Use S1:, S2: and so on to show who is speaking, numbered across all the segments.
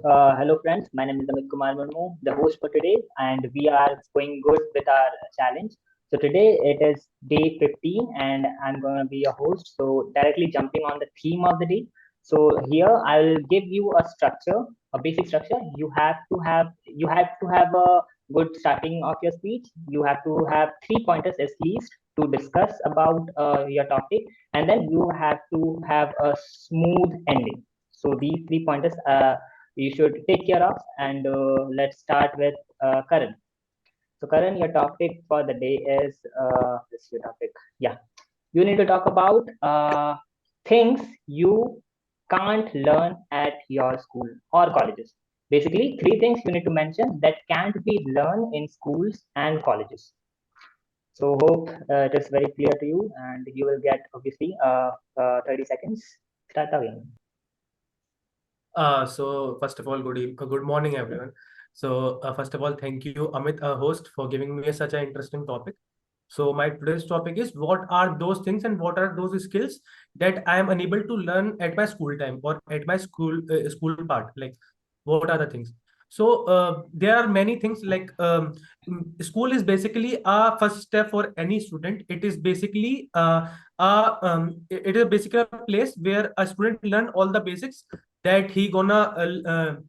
S1: Hello friends, my name is Amit Kumar Murmu, the host for today, and we are going good with our challenge. So today it is day 15, and I'm going to be your host. So directly jumping on the theme of the day. So here I'll give you a structure, a basic structure. You have to have a good starting of your speech. You have to have 3 pointers at least to discuss about your topic, and then you have to have a smooth ending. So these 3 pointers you should take care of. And let's start with Karan. So Karan, your topic for the day is this is your topic. Yeah, you need to talk about things you can't learn at your school or colleges. Basically, 3 things you need to mention that can't be learned in schools and colleges. So hope it is very clear to you, and you will get obviously 30 seconds. Start again.
S2: So first of all, good morning, everyone. So first of all, thank you, Amit, host, for giving me such an interesting topic. So my today's topic is what are those things and what are those skills that I am unable to learn at my school time or at my school part. Like, what are the things? So there are many things like school is basically a first step for any student. It is basically it is basically a place where a student learn all the basics that he gonna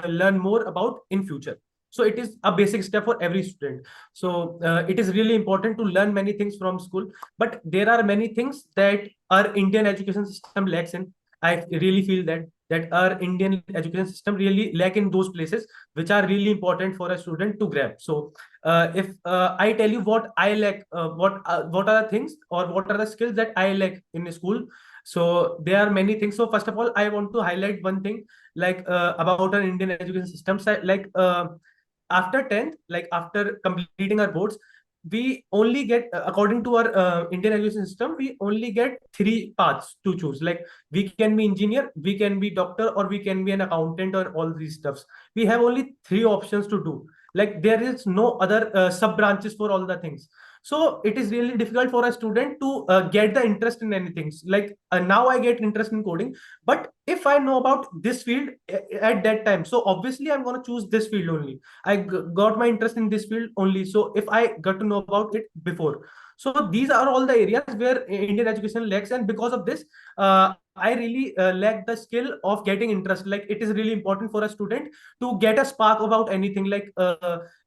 S2: learn more about in future. So it is a basic step for every student. So it is really important to learn many things from school, but there are many things that our Indian education system lacks in. I really feel that our Indian education system really lack in those places which are really important for a student to grab. So if I tell you what I lack, what are the things or what are the skills that I lack in school. So there are many things. So first of all, I want to highlight one thing, like about our Indian education system. So, like after 10th, like after completing our boards, we only get, according to our Indian education system, we only get 3 paths to choose. Like we can be engineer, we can be doctor, or we can be an accountant, or all these stuffs. We have only 3 options to do. Like there is no other sub branches for all the things. So it is really difficult for a student to get the interest in anything. Like now I get interest in coding, but if I know about this field at that time, so obviously I'm going to choose this field only. Got my interest in this field only. So if I got to know about it before, so these are all the areas where Indian education lacks, and because of this, I really lack the skill of getting interest. Like it is really important for a student to get a spark about anything. Like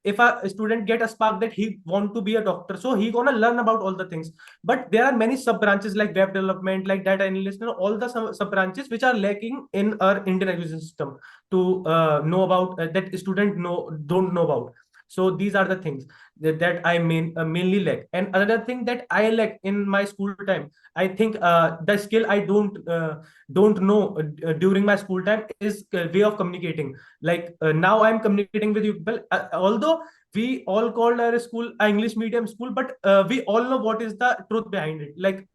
S2: if a student get a spark that he want to be a doctor, so he gonna learn about all the things. But there are many sub branches like web development, like data analyst, and all the sub branches which are lacking in our Indian education system to know about, that student don't know about. So these are the things that I mainly lack. And another thing that I lack in my school time, I think the skill I don't know during my school time is way of communicating. Like now I'm communicating with you people, although we all called our school a English medium school, but we all know what is the truth behind it. Like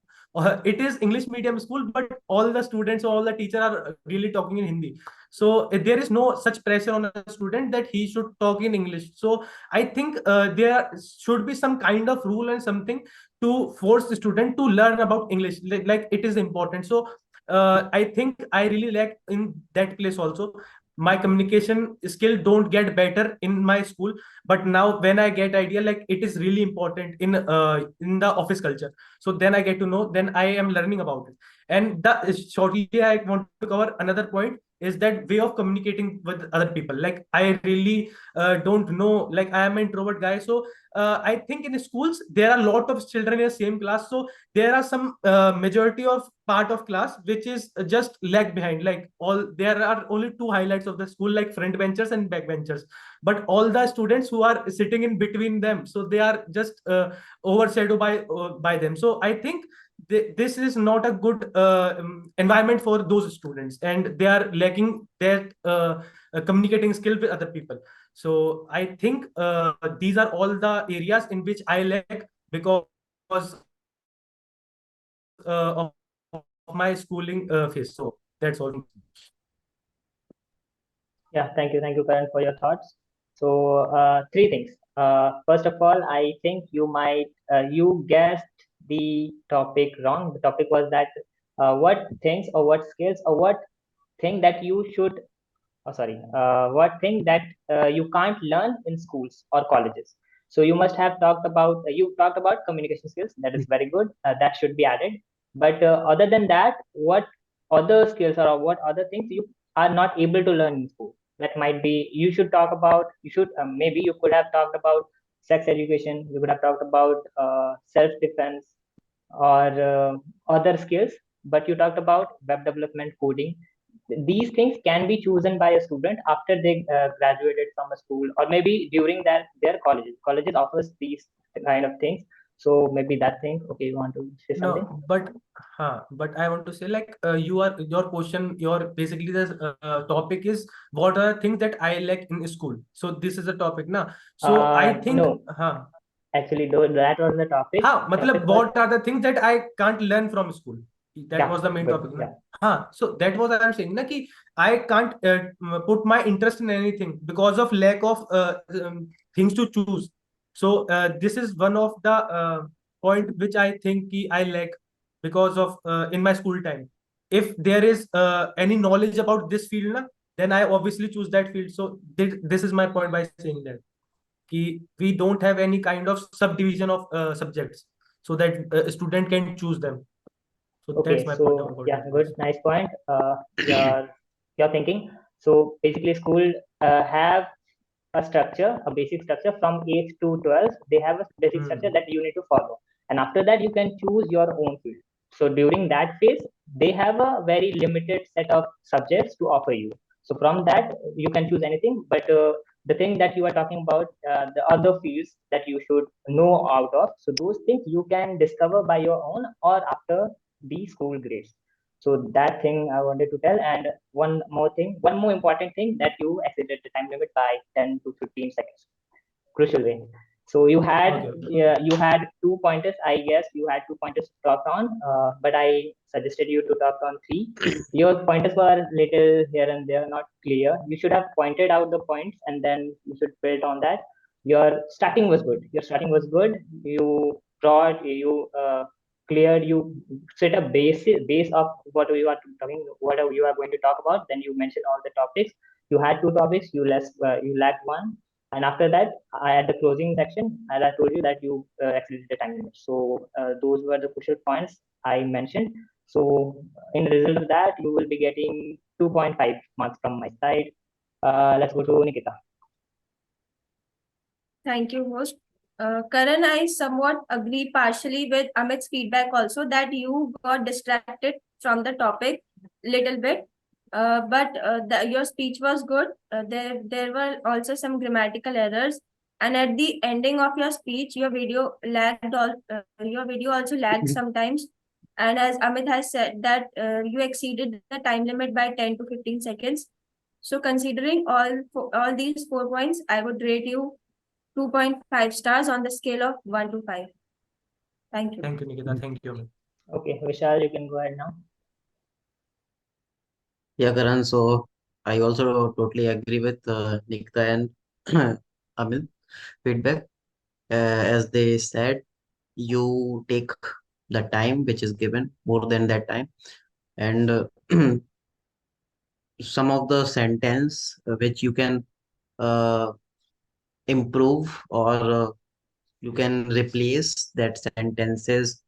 S2: it is English medium school, but all the students, all the teachers are really talking in Hindi. So there is no such pressure on a student that he should talk in English. So I think there should be some kind of rule and something to force the student to learn about English. Like it is important. So I think I really lack in that place also. My communication skill don't get better in my school, but now when I get idea, like it is really important in the office culture. So then I get to know, then I am learning about it. And the shortly I want to cover another point is that way of communicating with other people. Like I really don't know, like I am an introvert guy. So I think in schools there are a lot of children in the same class. So there are some majority of part of class which is just lag behind. Like all there are only two highlights of the school, like front benchers and back benchers, but all the students who are sitting in between them, so they are just overshadowed by them. So I think this is not a good environment for those students, and they are lacking that communicating skill with other people. So I think these are all the areas in which I lack because of my schooling phase. So that's all.
S1: Yeah, thank you, Karan, for your thoughts. So, 3 things. First of all, I think you guessed the topic wrong. The topic was that what things or what skills or what thing that you should what thing that you can't learn in schools or colleges. So you must have talked about you talked about communication skills. That is very good. That should be added. But other than that, what other skills or what other things you are not able to learn in school? That might be you should talk about. You should maybe you could have talked about sex education. You could have talked about self defense or other skills. But you talked about web development, coding. These things can be chosen by a student after they graduated from a school, or maybe during their colleges offers these kind of things. So maybe that thing. Okay, you want to say something?
S2: No, but I want to say like you are your question, your basically the topic is what are things that I like in school. So this is a topic now. So I think
S1: No, actually though, that was the topic. Topic
S2: मतलब
S1: was,
S2: what are the things that I can't learn from school? That
S1: yeah,
S2: was the main
S1: good,
S2: topic, na?
S1: yeah.
S2: So that was I'm saying na कि I can't put my interest in anything because of lack of things to choose. So this is one of the point which I think कि I lack because of in my school time. If there is any knowledge about this field, na, then I obviously choose that field. So this is my point by saying that. कि we don't have any kind of subdivision of subjects so that a student can choose them. So that's
S1: Okay,
S2: my point of
S1: so yeah,
S2: importance.
S1: good, nice point. You're thinking. So basically, school have a structure, a basic structure from 8 to 12. They have a basic structure that you need to follow, and after that, you can choose your own field. So during that phase, they have a very limited set of subjects to offer you. So from that, you can choose anything. But the thing that you are talking about, the other fields that you should know out of, so those things you can discover by your own or after the school grades. So that thing I wanted to tell. And one more important thing, that you exceeded the time limit by 10 to 15 seconds. Crucial way. So you had
S2: Okay, okay.
S1: you had 2 pointers. I guess you had 2 pointers to talk on, but I suggested you to talk on three. Your pointers were little here and there, not clear. You should have pointed out the points and then you should build on that. Your starting was good. Your starting was good. You brought you cleared. You set a base of what you are talking, what you are going to talk about. Then you mentioned all the topics. You had two topics. You lacked one, and after that, at the closing section, as I told you that you exceeded the time limit. So those were the crucial points I mentioned. So in result of that, you will be getting 2.5 marks from my side. Let's go to Nikita.
S3: Thank you, host. Karan, I somewhat agree partially with Amit's feedback also that you got distracted from the topic little bit. But your speech was good. There were also some grammatical errors, and at the ending of your speech, your video lagged. Your video also lagged sometimes. And as Amit has said that you exceeded the time limit by 10 to 15 seconds. So considering all these 4 points, I would rate you 2.5 stars on the scale of 1 to 5. Thank you.
S2: Thank you, Nikita. Thank you.
S1: Okay, Vishal, you can go ahead now.
S4: Yeah, Karan. So I also totally agree with Nikita and Amit feedback. As they said, you take the time which is given more than that time, and some of the sentence which you can uh, improve or you can replace that sentences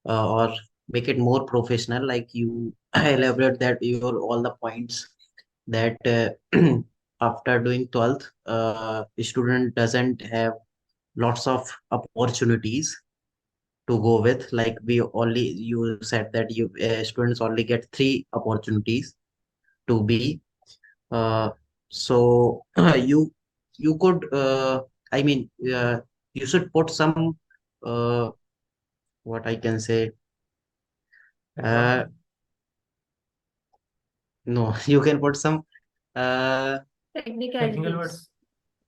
S4: or make it more professional. Like you elaborate that your all the points that after doing 12th, a student doesn't have lots of opportunities to go with. Like we only, you said that you students only get three opportunities to be. So you could, I mean, you should put some, uh, what I can say, uh,
S2: Example.
S4: no, you can put some uh,
S2: Technical
S3: Technicalities.
S2: words.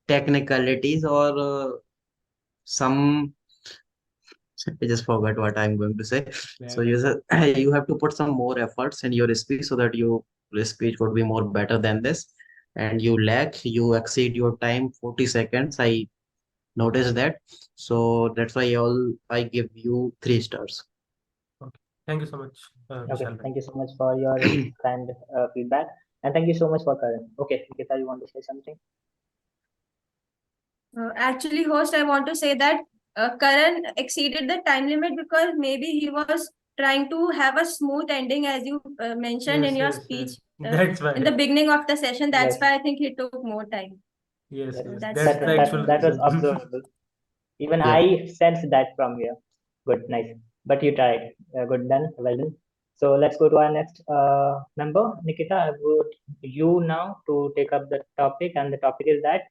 S4: technicalities or some, I just forgot what I'm going to say. So
S2: Yeah,
S4: you have to put some more efforts in your speech so that your speech would be more better than this. And you lack, you exceed your time 40 seconds. I noticed that. So that's why I give you 3 stars.
S2: okay. Thank you so much,
S1: Okay,
S2: Vishal.
S1: thank you so much for your kind feedback. And thank you so much for Karan. Okay, Nikita, you want to say something?
S3: Actually, host, I want to say that Karan exceeded the time limit because maybe he was trying to have a smooth ending, as you mentioned in
S2: Yes,
S3: your
S2: yes,
S3: speech
S2: yes. That's
S3: in the
S2: why.
S3: beginning of the session. That's
S1: Yes,
S3: why I think he took more time.
S2: Yes,
S1: yes.
S3: So
S2: yes.
S3: that's
S2: That's
S1: That
S2: the
S3: the
S1: that
S2: actual
S1: that was
S2: reason.
S1: observable. Even
S4: Yeah.
S1: I sensed that from you. Good, nice. But you tried. Good done. Well done. So let's go to our next member, Nikita. I would you now to take up the topic, and the topic is that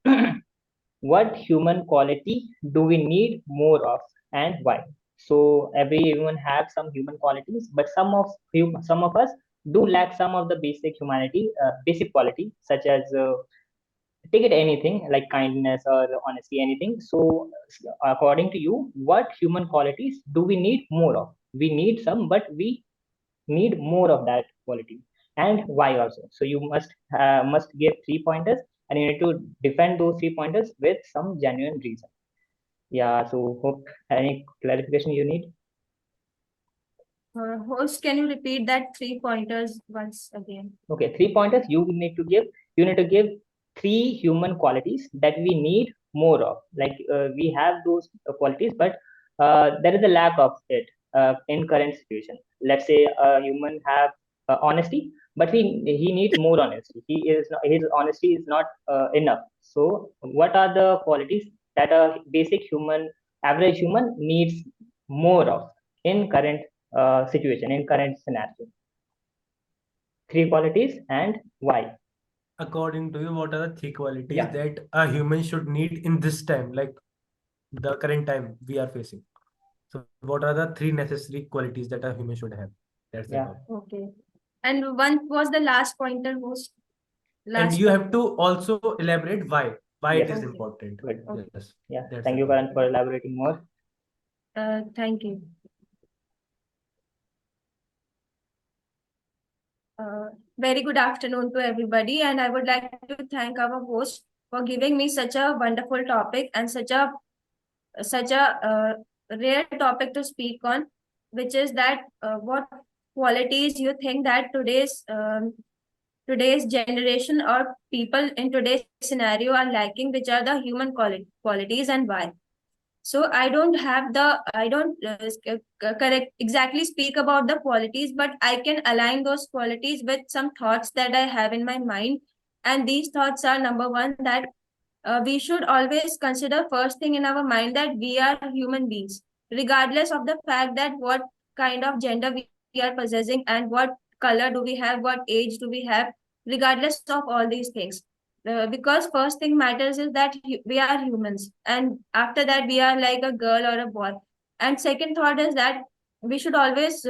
S1: what human quality do we need more of, and why? So everyone have some human qualities, but some of us do lack some of the basic humanity, basic quality, such as take it anything like kindness or honesty, anything. So according to you, what human qualities do we need more of? We need some, but we need more of that quality, and why also. So you must give 3 pointers, and you need to defend those 3 pointers with some genuine reason. Yeah, so hope any clarification you need.
S3: Host, can you repeat that 3 pointers once again?
S1: Okay, 3 pointers you need to give. You need to give three human qualities that we need more of. Like we have those qualities, but there is a lack of it in current situation. Let's say a human have honesty, but he needs more honesty. His honesty is not enough. So, what are the qualities that a basic human, average human needs more of in current situation, in current scenario? Three qualities and why?
S2: According to you, what are the three qualities
S1: Yeah,
S2: that a human should need in this time, like the current time we are facing? So, what are the three necessary qualities that a human should have? That's the
S1: yeah,
S2: topic.
S3: Okay. And one was the last pointer, host.
S2: And
S3: Last
S2: you
S3: point.
S2: have to also elaborate why it
S1: yes,
S2: is
S3: Okay.
S2: important.
S1: good.
S3: Okay.
S2: Yes,
S1: Yeah,
S2: that's the
S1: thank you,
S2: topic.
S1: Karan, for elaborating more.
S3: Thank you. Uh, Very good afternoon to everybody, and I would like to thank our host for giving me such a wonderful topic and such a rare topic to speak on, which is that what qualities you think that today's generation or people in today's scenario are lacking, which are the human qualities and why. So I don't correct exactly speak about the qualities, but I can align those qualities with some thoughts that I have in my mind. And these thoughts are: number one, that we should always consider first thing in our mind that we are human beings, regardless of the fact that what kind of gender we are possessing and what color do we have, what age do we have, regardless of all these things. Because first thing matters is that we are humans, and after that we are like a girl or a boy. And second thought is that we should always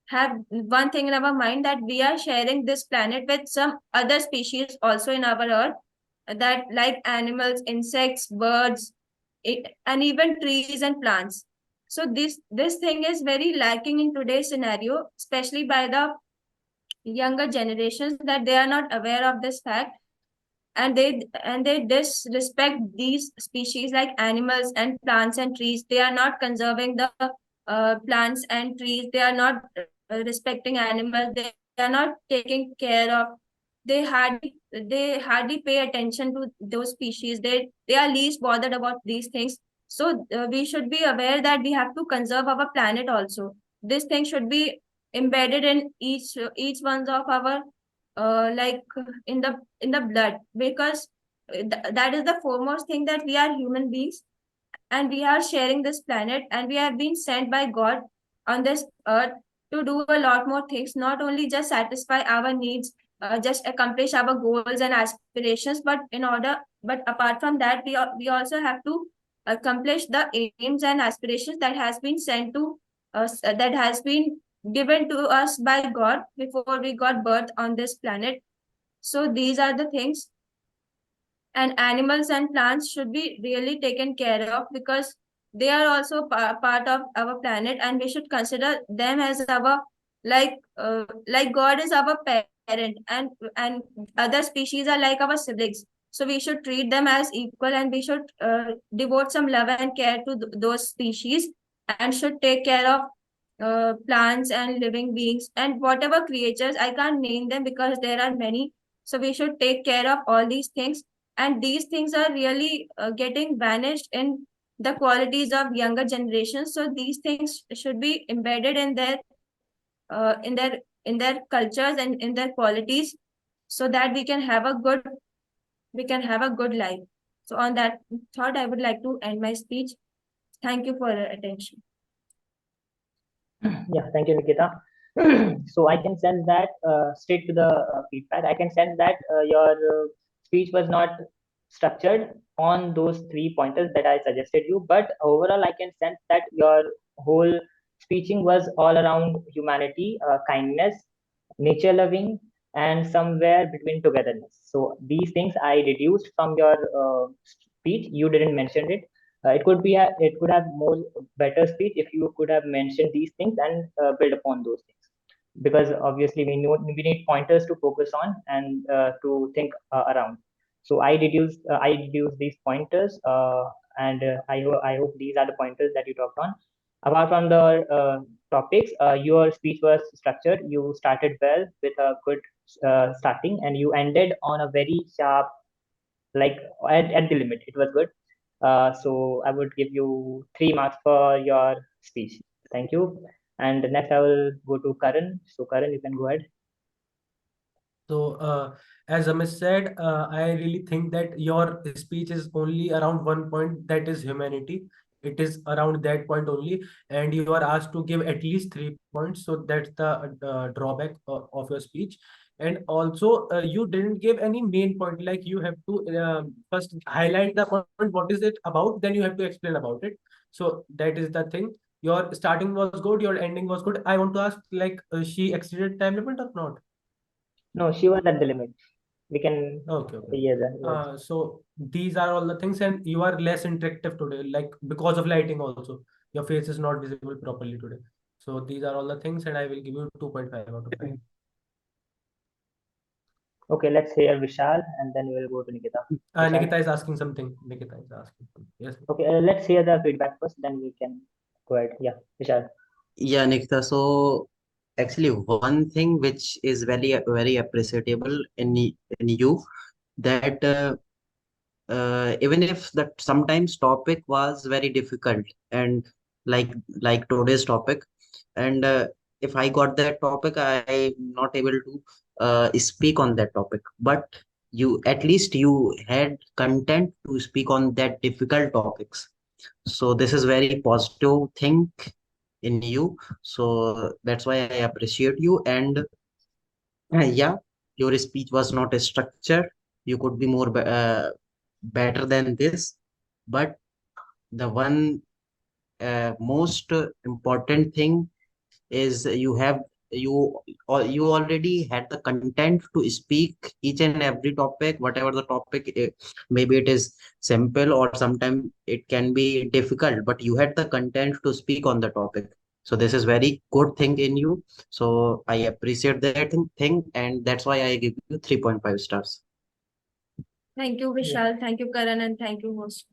S3: have one thing in our mind, that we are sharing this planet with some other species also in our earth, that like animals, insects, birds, and even trees and plants. So this thing is very lacking in today's scenario, especially by the younger generations, that they are not aware of this fact, and they disrespect these species like animals and plants and trees. They are not conserving the plants and trees. They are not respecting animals. They are not taking care of. They hardly pay attention to those species. They are least bothered about these things. So we should be aware that we have to conserve our planet also. This thing should be embedded in each one of our like in the blood, because that is the foremost thing, that we are human beings and we are sharing this planet, and we have been sent by God on this earth to do a lot more things, not only just satisfy our needs, just accomplish our goals and aspirations, but apart from that, we also have to accomplish the aims and aspirations that has been sent to us, that has been given to us by God before we got birth on this planet. So these are the things. And animals and plants should be really taken care of, because they are also part of our planet, and we should consider them as our, like God is our parent, and other species are like our siblings. So we should treat them as equal, and we should devote some love and care to those species, and should take care of plants and living beings and whatever creatures. I can't name them because there are many, So we should take care of all these things, and these things are really getting vanished in the qualities of younger generations. So these things should be embedded in their in their cultures and in their qualities, so that we can have a good life. So on that thought, I would like to end my speech. Thank you for your attention.
S1: Yeah, thank you, Nikita. So I can sense that straight to the feedback. I can sense that your speech was not structured on those 3 pointers that I suggested you, but overall, I can sense that your whole speeching was all around humanity, kindness, nature loving, and somewhere between togetherness. So these things I deduced from your speech. You didn't mention it. It could have more better speech if you could have mentioned these things and build upon those things, because obviously we need pointers to focus on and to think around. So I deduced these pointers, and I hope these are the pointers that you talked on. Apart from the topics, your speech was structured. You started well with a good starting, and you ended on a very sharp, like at the limit. It was good. So I would give you 3 marks for your speech. Thank you. And next I will go to Karan. So Karan, you can go ahead.
S2: So, as Amit said, I really think that your speech is only around one point, that is humanity. It is around that point only, and you are asked to give at least 3 points. So that's the drawback of your speech. And also, you didn't give any main point. Like you have to first highlight the point. What is it about? Then you have to explain about it. So that is the thing. Your starting was good. Your ending was good. I want to ask, like, she exceeded time limit or not?
S1: No, she was at the limit. We can
S2: Okay, okay.
S1: hear that. Yes.
S2: So these are all the things, and you are less interactive today, like because of lighting also. Your face is not visible properly today. So these are all the things, and I will give you 2.5 out of 5.
S1: Okay, let's hear Vishal, and then we will go to Nikita. Vishal.
S2: Nikita is asking something. Nikita is asking something. Yes.
S1: Okay, let's hear the feedback first, then we can go ahead. Yeah, Vishal.
S4: Yeah, Nikita. So actually, one thing which is very appreciable in you, that even if that sometimes topic was very difficult, and like like today's topic, and if I got that topic, I'm not able to speak on that topic, but you at least you had content to speak on that difficult topics. So this is very positive thing in you. So that's why I appreciate you. And yeah, your speech was not structured. You could be better than this. But the one most important thing is you already had the content to speak each and every topic, whatever the topic, maybe it is simple or sometimes it can be difficult, but you had the content to speak on the topic. So this is very good thing in you. So I appreciate that thing, and that's why I give you 3.5 stars.
S3: Thank you,
S1: Yeah,
S3: Vishal. Thank you, Karan, and thank you, host.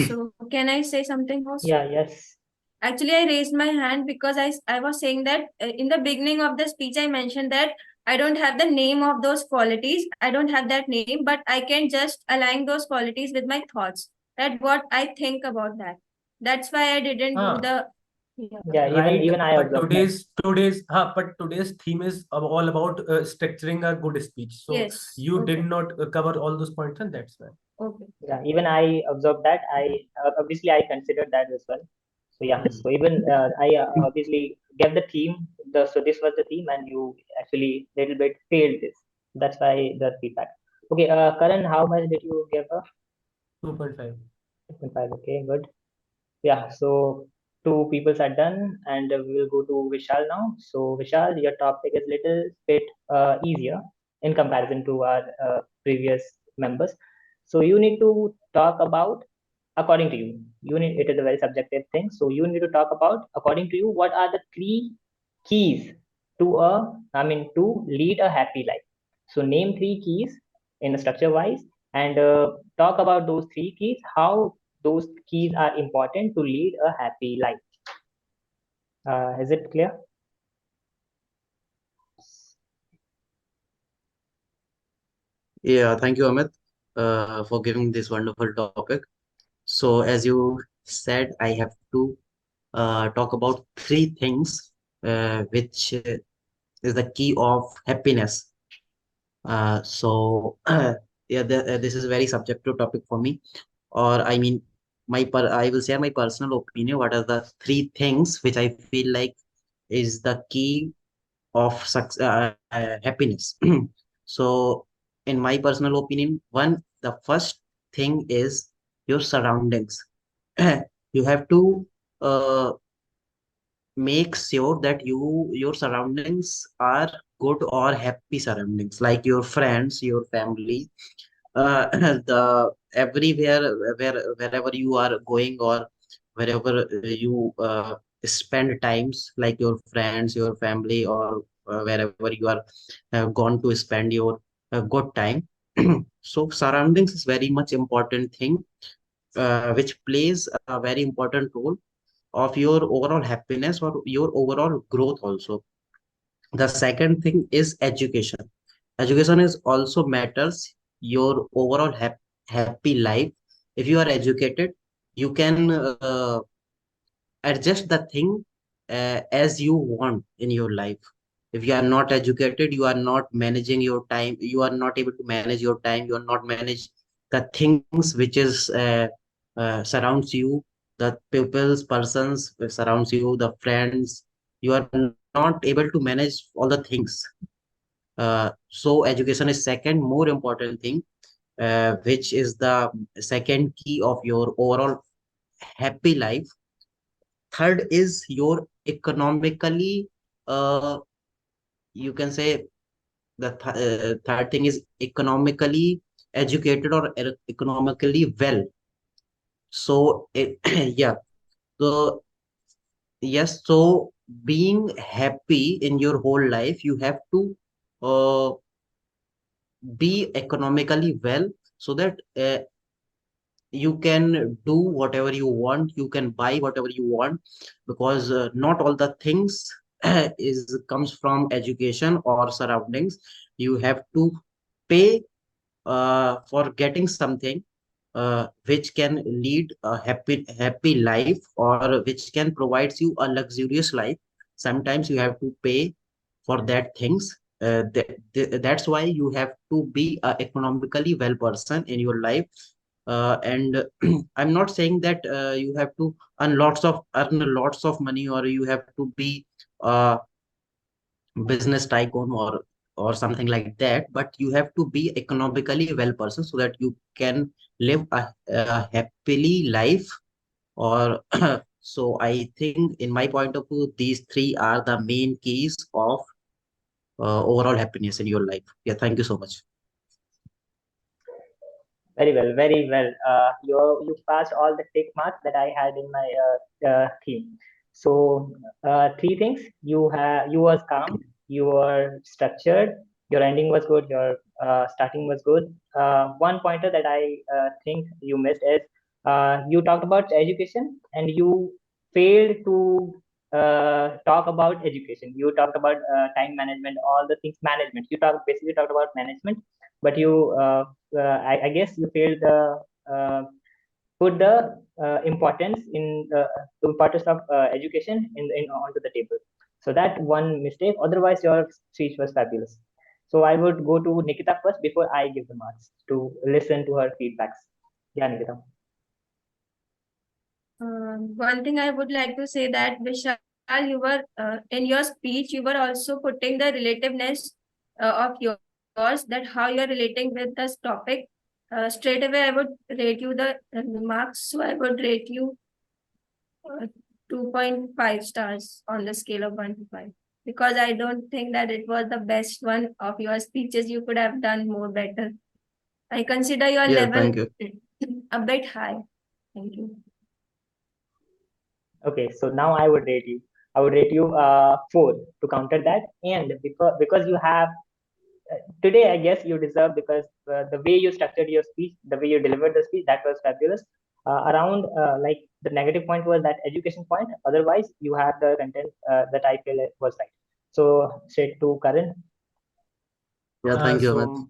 S3: So can I say something, host?
S1: yeah, yes.
S3: Actually, I raised my hand because I was saying that in the beginning of the speech, I mentioned that I don't have the name of those qualities. I don't have that name, but I can just align those qualities with my thoughts. That what I think about that. That's why I didn't do
S2: Ah,
S3: the. Yeah.
S1: Yeah,
S2: right.
S1: even I
S2: But
S1: observed that.
S2: today's theme is all about structuring a good speech. So
S3: Yes.
S2: you did
S3: Okay.
S2: not cover all those points, and that's why.
S3: Okay.
S1: Yeah, even I observed that. I obviously I considered that as well. So yeah,
S2: Hmm.
S1: so even I obviously gave the theme. So this was the theme, and you actually little bit failed this. That's why the feedback. Okay, Karan, how much did you give her?
S2: 2.5.
S1: 2.5. Okay, good. Yeah, so two peoples are done, and we will go to Vishal now. So Vishal, your topic is little bit easier in comparison to our previous members. So you need to talk about, according to you, it is a very subjective thing. So you need to talk about, according to you, what are the 3 keys to to lead a happy life. So name 3 keys in a structure wise, and talk about those 3 keys, how those keys are important to lead a happy life. Is it clear?
S4: Yeah, thank you, Amit, for giving this wonderful topic. So, as you said, I have to talk about three things which is the key of happiness. Yeah, this is a very subjective topic for me. Or I mean, I will share my personal opinion. What are the three things which I feel like is the key of happiness? So, in my personal opinion, the first thing is your surroundings. You have to uh, make sure that your surroundings are good or happy surroundings, like your friends, your family, the everywhere, wherever you are going, or wherever you spend times, like your friends, your family, or wherever you are gone to spend your good time. So surroundings is very much important thing, which plays a very important role of your overall happiness or your overall growth also. The second thing is education. Education is also matters your overall happy life. If you are educated, you can adjust the thing as you want in your life. If you are not educated, you are not managing your time, you are not able to manage your time, you are not manage the things which is surrounds you, the people's persons surrounds you, the friends, you are not able to manage all the things. So education is second more important thing, which is the second key of your overall happy life. Third is your economically, uh, you can say, third thing is economically educated or economically well. So yeah, so yes, so being happy in your whole life, you have to uh, be economically well, so that you can do whatever you want, you can buy whatever you want, because not all the things is comes from education or surroundings. You have to pay for getting something which can lead a happy life, or which can provides you a luxurious life. Sometimes you have to pay for that things. That's why you have to be a economically well person in your life. And I'm not saying that you have to earn lots of money, or you have to be a business tycoon, or something like that, but you have to be economically well person, so that you can live a happily life. Or so I think, in my point of view, these three are the main keys of overall happiness in your life. Yeah, thank you so much.
S1: Very well, very well. You passed all the tick marks that I had in my theme. So three things: you was calm, you were structured, your ending was good, your starting was good. One pointer that I think you missed is you talked about education and you failed to talk about education. You talked about time management, all the things management. You basically talked about management, but I guess you failed the put the importance of education in onto the table. So that one mistake. Otherwise, your speech was fabulous. So I would go to Nikita first before I give the marks to listen to her feedbacks. Yeah, Nikita.
S3: One thing I would like to say that Vishal, you were in your speech, you were also putting the relativeness of yours, that how you are relating with this topic. Straight away, I would rate you the marks. So I would rate you 2.5 stars on the scale of 1 to 5, because I don't think that it was the best one of your speeches. You could have done more better. I consider your
S4: Yeah,
S3: level
S4: thank you.
S3: a bit high. Thank you.
S1: Okay, so now I would rate you. I would rate you 4 to counter that, and because you have today, I guess you deserve, because the way you structured your speech, the way you delivered the speech, that was fabulous. Around like the negative point was that education point. Otherwise, you have the content that I feel was right. So straight to Karan.
S4: Yeah, thank you, Amit.
S2: So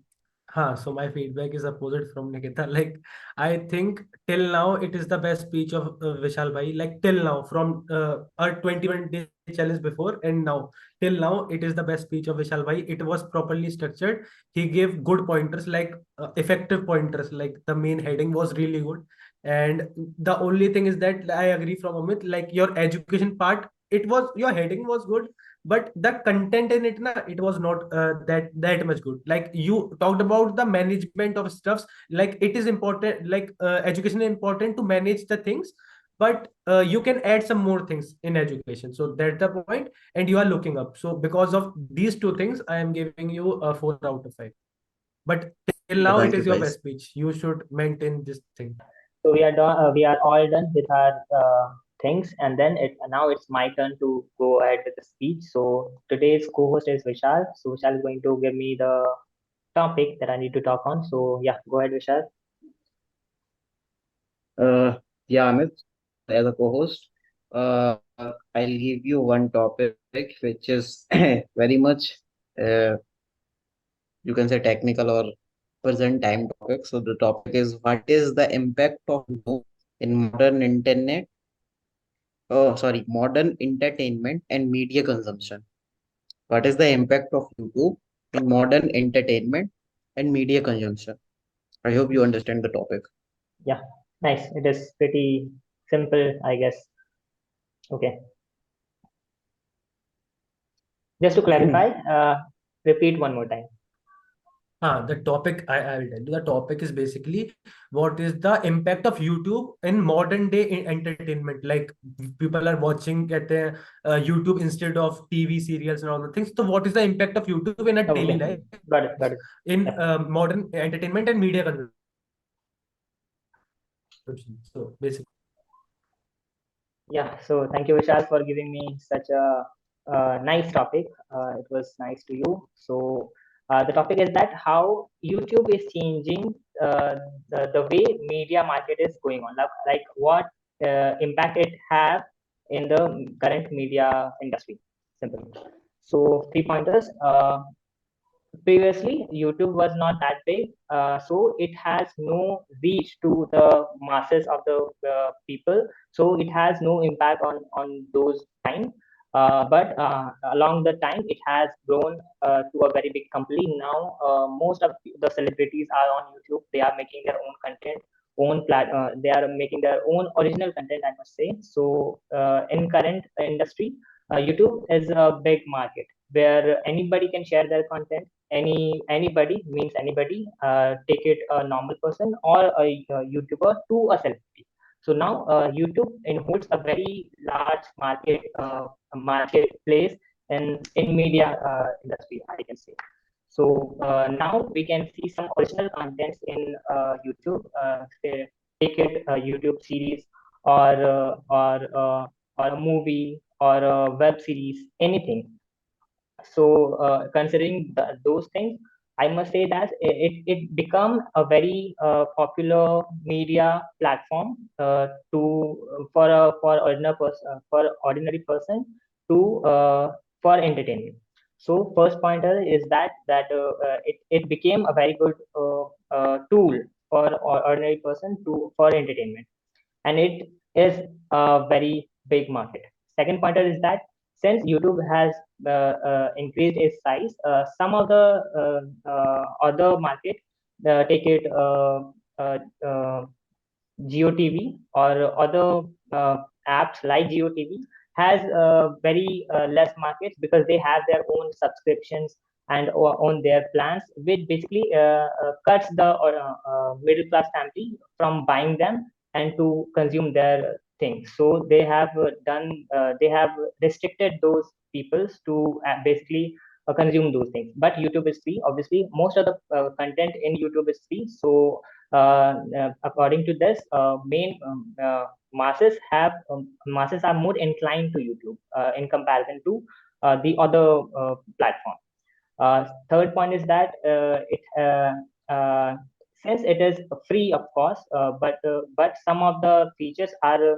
S2: So my feedback is opposite from Nikita. Like, I think till now it is the best speech of Vishal bhai. Like till now, from our 21-day challenge before and now, till now it is the best speech of Vishal bhai. It was properly structured. He gave good pointers, like effective pointers. Like the main heading was really good. And the only thing is that I agree from Amit. Like your education part, your heading was good, but the content in it it was not that much good. Like you talked about the management of stuffs, like it is important, like education is important to manage the things, but you can add some more things in education, so that's the point. And you are looking up, so because of these two things I am giving you a 4 out of 5. But till now it
S4: Thank
S2: is
S4: you,
S2: your best
S4: guys.
S2: speech. You should maintain this thing.
S1: So we are done. We are all done with our things, and then now it's my turn to go ahead with the speech. So today's co-host is Vishal. So Vishal is going to give me the topic that I need to talk on. So yeah, go ahead, Vishal.
S4: Yeah, Amit, as a co-host, I'll give you one topic which is very much, uh, you can say, technical or present time topic. So the topic is, what is the impact of YouTube in modern internet? Oh, sorry, modern entertainment and media consumption. What is the impact of YouTube in modern entertainment and media consumption? I hope you understand the topic.
S1: Yeah, nice. It is pretty simple, I guess. Okay, just to clarify, repeat one more time.
S2: The topic I will tell you. The topic is basically what is the impact of YouTube in modern day entertainment. Like people are watching at the YouTube instead of TV serials and all the things. So what is the impact of YouTube in a daily
S1: Okay,
S2: life
S1: got it, got it.
S2: in
S1: Yep.
S2: modern entertainment and media consumption? So basically.
S1: Yeah, so thank you, Vishal, for giving me such a nice topic. It was nice to you. So the topic is that how YouTube is changing the way media market is going on. Like what impact it have in the current media industry. Simple. So 3 pointers. Previously YouTube was not that big, so it has no reach to the masses of the people, so it has no impact on those time. But along the time it has grown to a very big company. Now most of the celebrities are on YouTube. They are making their own content, they are making their own original content, I must say. So in current industry, YouTube is a big market where anybody can share their content. Anybody means anybody, take it a normal person or a YouTuber to a celebrity. So now YouTube holds a very large marketplace in media industry, I can say. So now we can see some original contents in YouTube. Take it a YouTube series or or a movie or a web series, anything. So considering those things, I must say that it become a very popular media platform for ordinary person to for entertainment. So first pointer is it became a very good tool for ordinary person to for entertainment, and it is a very big market. Second pointer is that since YouTube has increased its size, some of the other market, take it GeoTV or other apps like GeoTV, has very less markets because they have their own subscriptions and own their plans, which basically cuts the middle class family from buying them and to consume their things. So they have restricted those peoples to basically consume those things. But YouTube is free. Obviously, most of the content in YouTube is free. So according to this, main masses are more inclined to YouTube in comparison to the other platform. Third point is that since it is free, of course, but some of the features are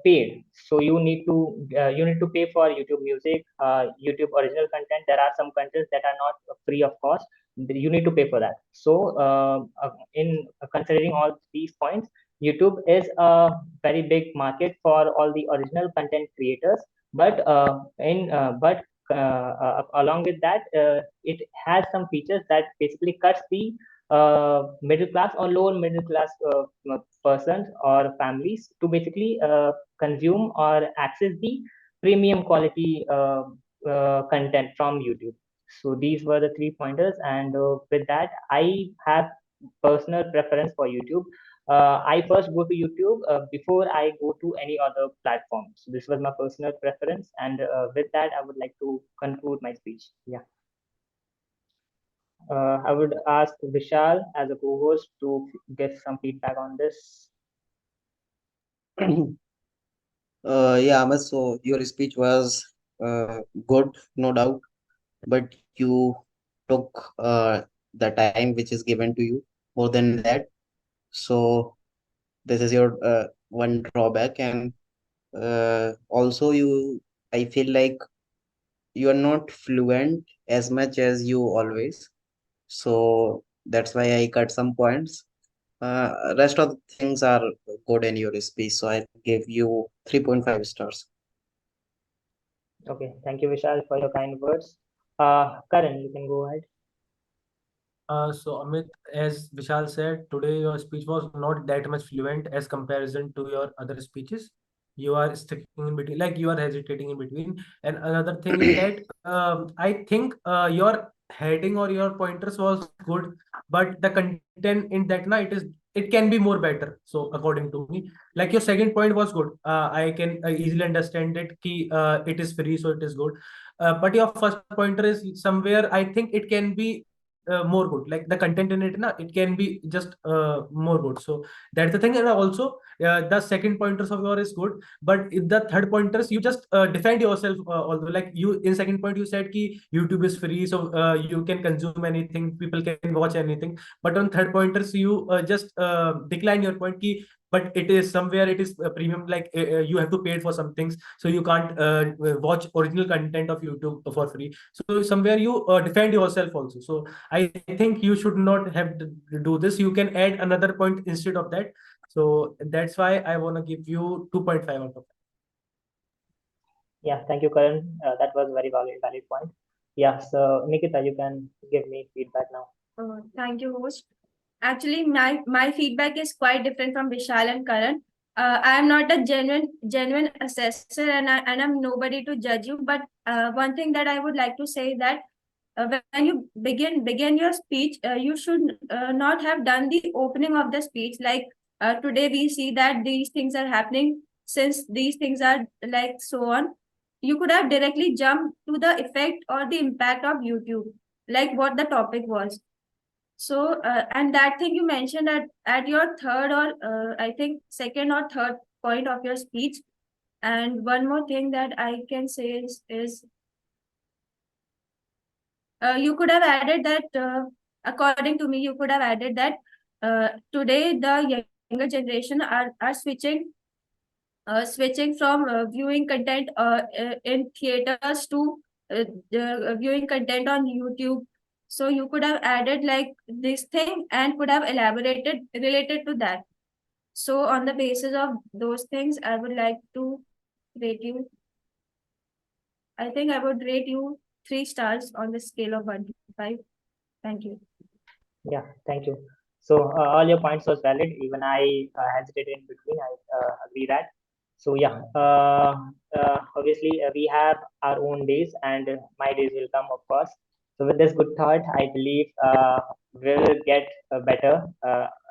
S1: paid. So you need to pay for YouTube Music, YouTube original content. There are some contents that are not free of cost. you need to pay for that. So in considering all these points, YouTube is a very big market for all the original content creators, but along with that, it has some features that basically cuts the middle class or lower middle class persons or families to basically consume or access the premium quality content from YouTube. So these were the 3 pointers, and with that, I have personal preference for YouTube. I first go to YouTube before I go to any other platform. So this was my personal preference, and with that, I would like to conclude my speech. Yeah. I would ask Vishal as a co-host to give some feedback on this.
S4: Yeah, Ahmed, so your speech was good, no doubt, but you took the time which is given to you more than that. So this is your one drawback, and also I feel like you are not fluent as much as you always. So that's why I cut some points. Rest of the things are good in your speech, so I give you 3.5 stars.
S1: Okay, thank you, Vishal, for your kind words. Karan, you can go ahead.
S2: So Amit, as Vishal said, today your speech was not that much fluent as comparison to your other speeches. You are sticking in between, like you are hesitating in between. And another thing is that I think your heading or your pointers was good, but the content in that na it can be more better. So according to me, like your second point was good. I can easily understand it. Ki it is free, so it is good. But your first pointer is somewhere. I think it can be more good, like the content in it na it can be just more good. So that's the thing. And also the second pointers of yours is good, but in the third pointers you just defend yourself, although like you in second point you said ki YouTube is free, so you can consume anything, people can watch anything. But on third pointers you just decline your point ki but it is somewhere it is premium, like you have to pay for some things, so you can't watch original content of YouTube for free. So somewhere you defend yourself also. So I think you should not have to do this. You can add another point instead of that. So that's why I want to give you 2.5 out of 5.
S1: Yeah, thank you, Karan. That was a very valid point. Yeah, so Nikita, you can give me feedback now.
S3: Thank you, host. Actually, my feedback is quite different from Vishal and Karan. I am not a genuine assessor, and I'm nobody to judge you. But one thing that I would like to say that when you begin your speech, you should not have done the opening of the speech. Like today, we see that these things are happening. Since these things are like so on, you could have directly jumped to the effect or the impact of YouTube, like what the topic was. So, and that thing you mentioned at your third or I think second or third point of your speech. And one more thing that I can say is you could have added that, according to me, you could have added that today the younger generation are switching from viewing content in theaters to viewing content on YouTube. So you could have added like this thing and could have elaborated related to that. So on the basis of those things, I would like to rate you. I think I would rate you 3 stars on the scale of 1 to 5. Thank you.
S1: Yeah, thank you. So all your points was valid. Even I hesitated in between. I agree that. So yeah, obviously we have our own days, and my days will come, of course. So with this good thought, I believe we'll get better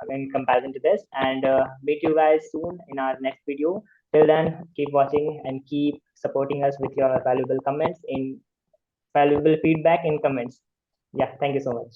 S1: in comparison to this, and meet you guys soon in our next video. Till then, keep watching and keep supporting us with your valuable comments in valuable feedback in comments. Yeah, thank you so much.